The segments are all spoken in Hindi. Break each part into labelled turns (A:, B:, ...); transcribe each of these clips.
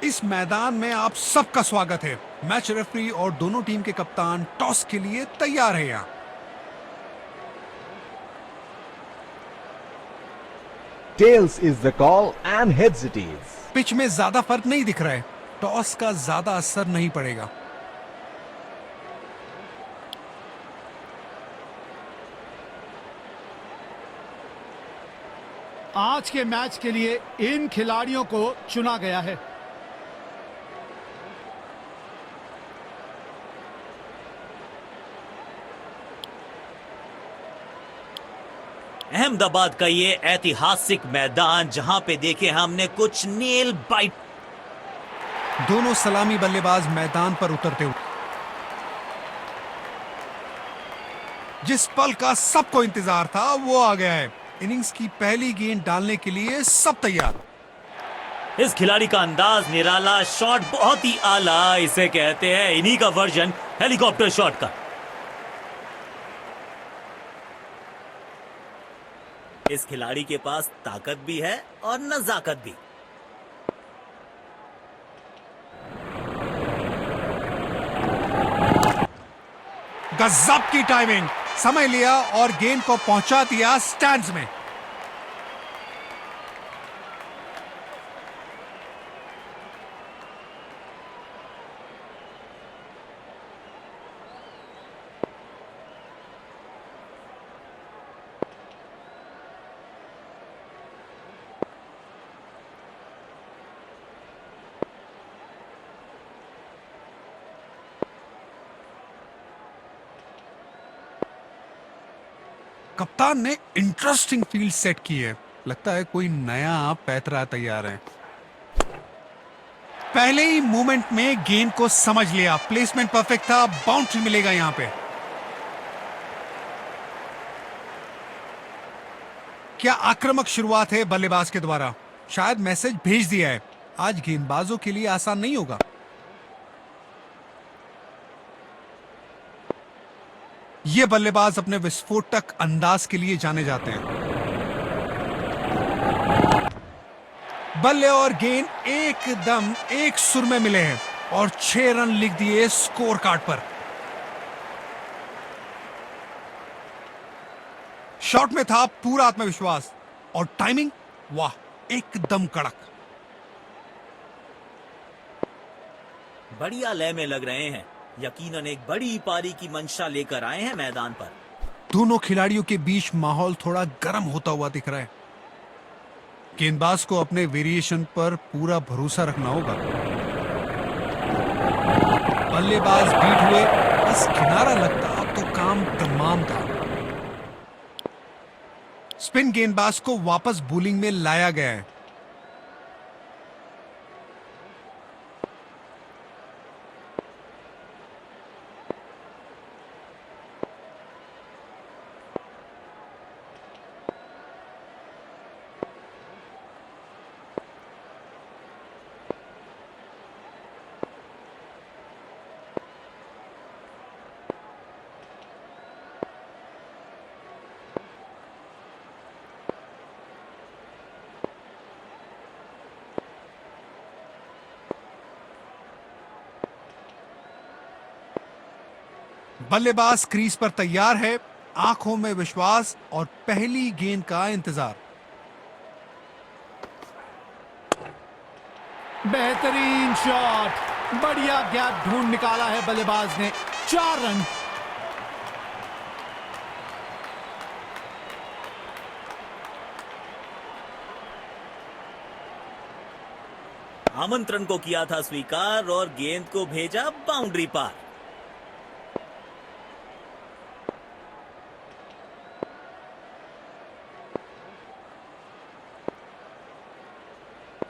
A: इस मैदान में आप सबका स्वागत है। मैच रेफरी और दोनों टीम के कप्तान टॉस के लिए तैयार हैं यहाँ।
B: Tails is the call and heads it is.
A: Pitch में ज्यादा फर्क नहीं दिख रहा है, टॉस का ज्यादा असर नहीं पड़ेगा।
C: आज के मैच के लिए इन खिलाड़ियों को चुना गया है।
D: अहमदाबाद का ये ऐतिहासिक मैदान जहां पे देखे हमने कुछ नेल बाइट।
A: दोनों सलामी बल्लेबाज मैदान पर उतरते हुए जिस पल का सबको इंतजार था वो आ गया है। इनिंग्स की पहली गेंद डालने के लिए सब तैयार।
D: इस खिलाड़ी का अंदाज निराला, शॉट बहुत ही आला, इसे कहते हैं इन्हीं का वर्जन हेलीकॉप्टर शॉट का। इस खिलाड़ी के पास ताकत भी है और नजाकत भी।
A: गजब की टाइमिंग, समय लिया और गेंद को पहुंचा दिया स्टैंड्स में। कप्तान ने इंटरेस्टिंग फील्ड सेट की है। लगता है कोई नया पैतरा तैयार है। पहले ही मूवमेंट में गेंद को समझ लिया, प्लेसमेंट परफेक्ट था, बाउंड्री मिलेगा यहां पे। क्या आक्रामक शुरुआत है बल्लेबाज के द्वारा। शायद मैसेज भेज दिया है, आज गेंदबाजों के लिए आसान नहीं होगा। ये बल्लेबाज अपने विस्फोटक अंदाज के लिए जाने जाते हैं। बल्ले और गेंद एकदम एक सुर में मिले हैं और 6 रन लिख दिए स्कोर कार्ड पर। शॉट में था पूरा आत्मविश्वास और टाइमिंग, वाह, एकदम कड़क।
D: बढ़िया लय में लग रहे हैं, यकीनन एक बड़ी पारी की मंशा लेकर आए हैं मैदान पर।
A: दोनों खिलाड़ियों के बीच माहौल थोड़ा गर्म होता हुआ दिख रहा है। गेंदबाज को अपने वेरिएशन पर पूरा भरोसा रखना होगा। बल्लेबाज बीट हुए, बस किनारा लगता तो काम तमाम था। स्पिन गेंदबाज को वापस बॉलिंग में लाया गया है। बल्लेबाज क्रीज पर तैयार है, आंखों में विश्वास और पहली गेंद का इंतजार।
C: बेहतरीन शॉट, बढ़िया गैप ढूंढ निकाला है बल्लेबाज ने। 4 रन।
D: आमंत्रण को किया था स्वीकार और गेंद को भेजा बाउंड्री पार।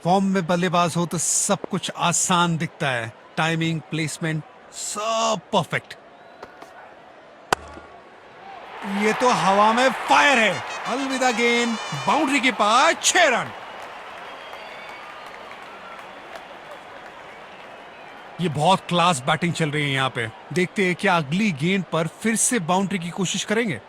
A: फॉर्म में बल्लेबाज हो तो सब कुछ आसान दिखता है। टाइमिंग, प्लेसमेंट, सब परफेक्ट। ये तो हवा में फायर है। अलविदा गेंद, बाउंड्री के पास 6 रन। ये बहुत क्लास बैटिंग चल रही है यहां पे। देखते हैं क्या अगली गेंद पर फिर से बाउंड्री की कोशिश करेंगे।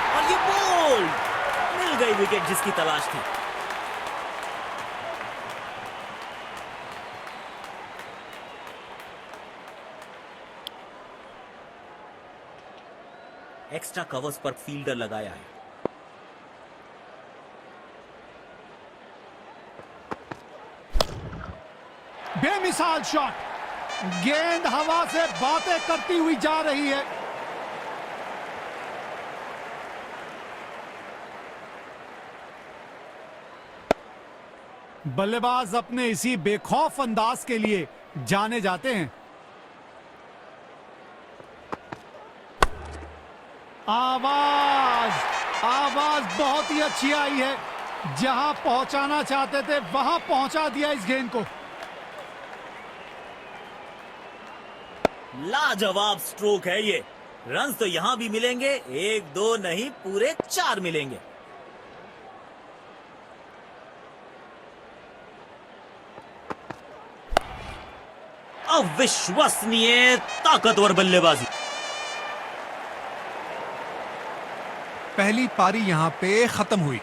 D: और ये बॉल मिल गई, विकेट जिसकी तलाश थी। एक्स्ट्रा कवर्स पर फील्डर लगाया है।
C: बेमिसाल शॉट, गेंद हवा से बातें करती हुई जा रही है। बल्लेबाज अपने इसी बेखौफ अंदाज के लिए जाने जाते हैं। आवाज आवाज बहुत ही अच्छी आई है। जहां पहुंचाना चाहते थे वहां पहुंचा दिया इस गेंद को।
D: लाजवाब स्ट्रोक है ये। रन तो यहां भी मिलेंगे, 1-2 नहीं पूरे 4 मिलेंगे। अविश्वसनीय ताकतवर बल्लेबाजी।
A: पहली पारी यहां पे खत्म हुई।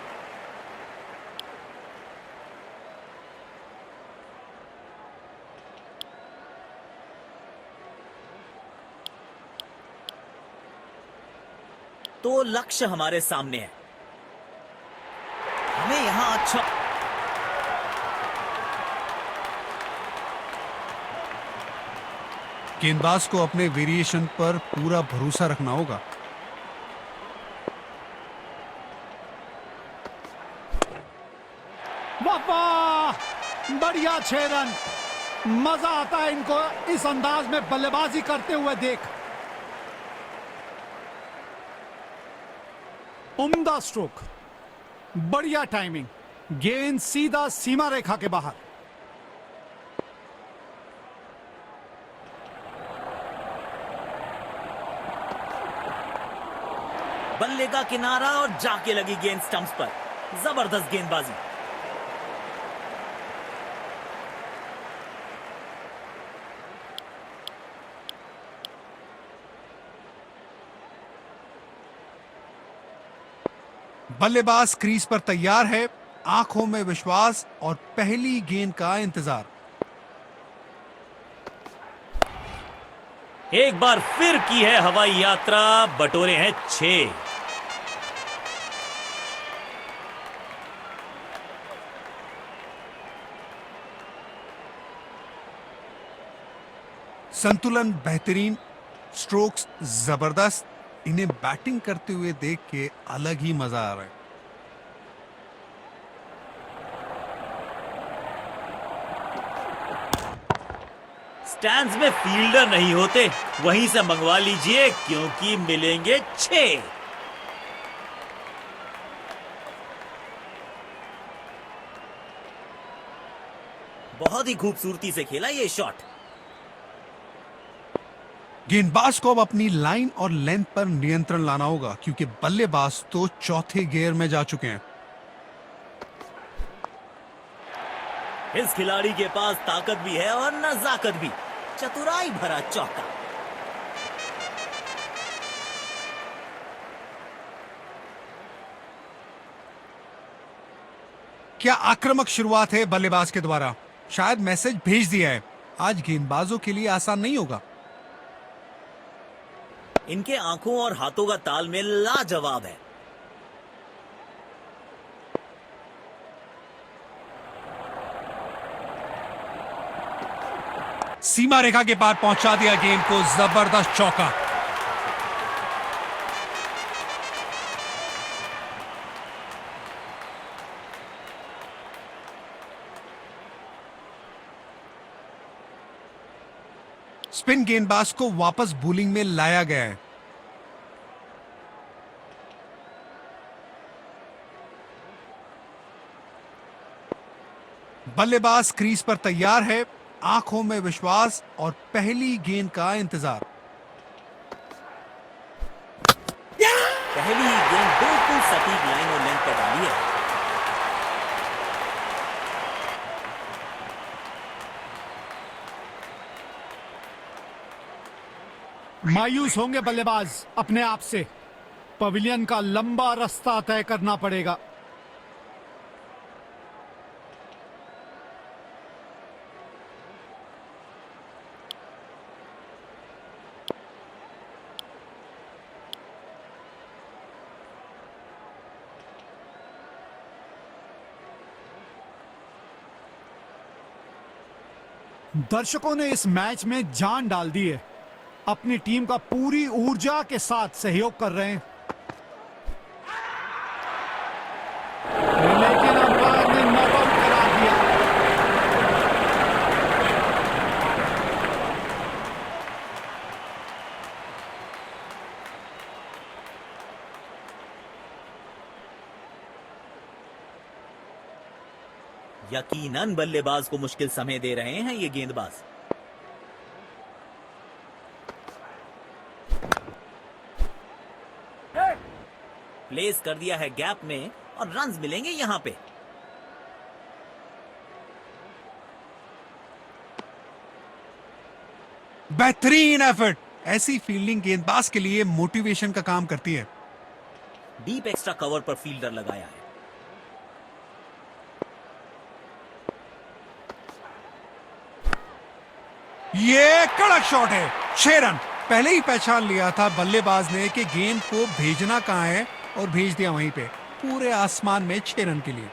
D: तो लक्ष्य हमारे सामने है। हमें यहां अच्छा
A: गेंदबाज को अपने वेरिएशन पर पूरा भरोसा रखना होगा।
C: वाह वाह, बढ़िया 6 रन। मजा आता है इनको इस अंदाज में बल्लेबाजी करते हुए देख। उम्दा स्ट्रोक, बढ़िया टाइमिंग, गेंद सीधा सीमा रेखा के बाहर।
D: बल्ले का किनारा और जाके लगी गेंद स्टंप्स पर। जबरदस्त गेंदबाजी।
A: बल्लेबाज क्रीज पर तैयार है, आंखों में विश्वास और पहली गेंद का इंतजार।
D: एक बार फिर की है हवाई यात्रा, बटोरे हैं 6।
A: संतुलन बेहतरीन, स्ट्रोक्स जबरदस्त। इन्हें बैटिंग करते हुए देख के अलग ही मजा आ रहा है।
D: स्टैंड्स में फील्डर नहीं होते, वहीं से मंगवा लीजिए क्योंकि मिलेंगे 6। बहुत ही खूबसूरती से खेला ये शॉट।
A: गेंदबाज को अब अपनी लाइन और लेंथ पर नियंत्रण लाना होगा क्योंकि बल्लेबाज तो चौथे गियर में जा चुके हैं।
D: इस खिलाड़ी के पास ताकत भी है और नजाकत भी। चतुराई भरा चौका।
A: क्या आक्रामक शुरुआत है बल्लेबाज के द्वारा। शायद मैसेज भेज दिया है, आज गेंदबाजों के लिए आसान नहीं होगा।
D: इनके आंखों और हाथों का तालमेल लाजवाब है।
A: सीमा रेखा के पार पहुंचा दिया गेंद को, जबरदस्त चौका। स्पिन गेंदबाज को वापस बॉलिंग में लाया गया है। बल्लेबाज क्रीज पर तैयार है, आंखों में विश्वास और पहली गेंद का इंतजार।
D: पहली गेंद बिल्कुल सटीक लाइन और लेंथ पर डाली है।
C: मायूस होंगे बल्लेबाज अपने आप से। पवेलियन का लंबा रास्ता तय करना पड़ेगा। दर्शकों ने इस मैच में जान डाल दी है, अपनी टीम का पूरी ऊर्जा के साथ सहयोग कर रहे हैं, लेकिन अंपायर ने नॉट आउट करार दिया।
D: यकीनन बल्लेबाज को मुश्किल समय दे रहे हैं ये गेंदबाज। प्लेस कर दिया है गैप में और रन्स मिलेंगे यहां पे।
A: बेहतरीन एफर्ट। ऐसी फील्डिंग गेंदबाज के लिए मोटिवेशन का काम करती है।
D: डीप एक्स्ट्रा कवर पर फील्डर लगाया है।
A: ये कड़क शॉट है। 6 रन। पहले ही पहचान लिया था बल्लेबाज ने कि गेंद को भेजना कहां है और भेज दिया वहीं पे, पूरे आसमान में 6 रन के लिए।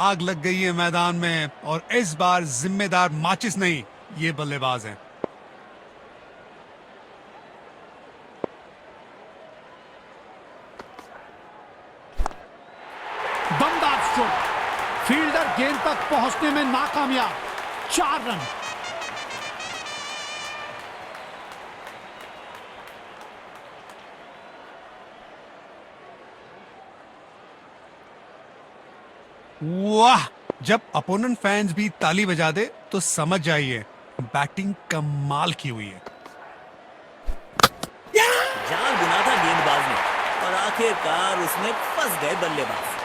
A: आग लग गई है मैदान में और इस बार जिम्मेदार माचिस नहीं, ये बल्लेबाज हैं।
C: दमदार स्ट्रोक, फील्डर गेंद तक पहुंचने में नाकामयाब। 4 रन।
A: वाह, जब अपोनेंट फैंस भी ताली बजा दे तो समझ जाइए बैटिंग कमाल की हुई है।
D: जाल बुना था गेंदबाज ने और आखिरकार उसमें फंस गए बल्लेबाज।